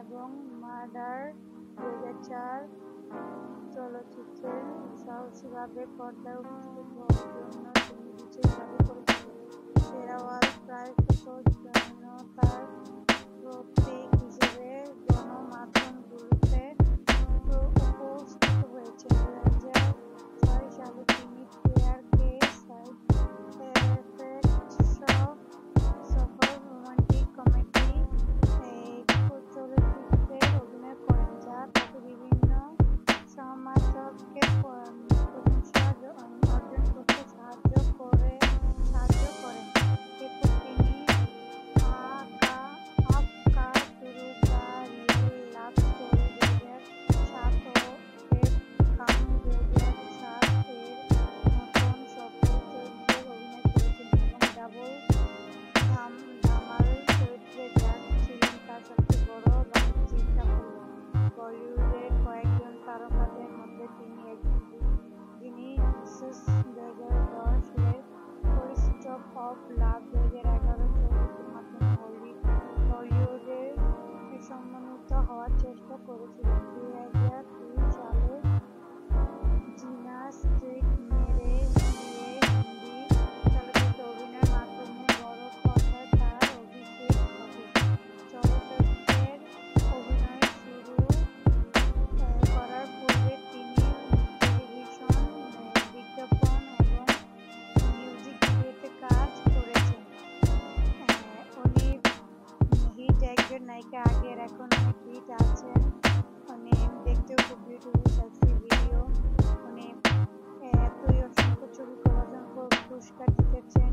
এবং মার্ডার 2004 চলচ্চিত্রের সাহসীভাবে পর্দায় উপস্থিত হওয়ার জন্য তিনি বিশেষ দাবি করেছিলেন। শেরাওয়াল প্রায়শই জনতার প্রতীক হিসেবে গণমাধ্যমগুলোতে উপস্থিত হয়েছেন। 2006 সালে তিনি ফেয়ার কে সাইড এফেক্টস সফল রোমান্টিক কমেডি চলচ্চিত্রে অভিনয় করেন, যা তাকে বিভিন্ন সমালোচকের প্রশংসা অর্জন করতে সাহায্য করেন। এরপর তিনি আপকা তুরুদারিয়েল লাভ স্টোরি 2007 ও ডেভ কাম 2007 এর মতন সফল চরিত্রে অভিনয় করেছেন এবং ডাবল ধামাল চরিত্রে যা ছিলেন তার সবচেয়ে বড় বাণিজ্যিক সাফল্য। বলিউডের কয়েকজন তারকাদের মধ্যে তিনি একজন, যিনি মিসেস 2010 এর ফোর্ট্রেট অফ লাভ 2011 চলচ্চিত্রের মাধ্যমে হলিউডে সম্মানিত হওয়ার চেষ্টা করেছিলেন। 2002 সালে জিনা স্ট্রিট মেরে দিয়ে হিন্দি চলচ্চিত্রে অভিনয়ের মাধ্যমে বড় পর্দায় তার অভিষেক ঘটে। চলচ্চিত্রের অভিনয় শুরু করার পূর্বে তিনি টেলিভিশন বিজ্ঞাপন এবং মিউজিক ভিডিওতে কাজ করেছেন। উনি হিট একজন নায়িকা, আগের এখন অনেক হিট আছেন। উনি দেখতেও খুব বিউটিফুল, সেক্সি ভিডিও। উনি এতই অসংখ্য ছবি করার জন্য পুরস্কার জিতেছেন।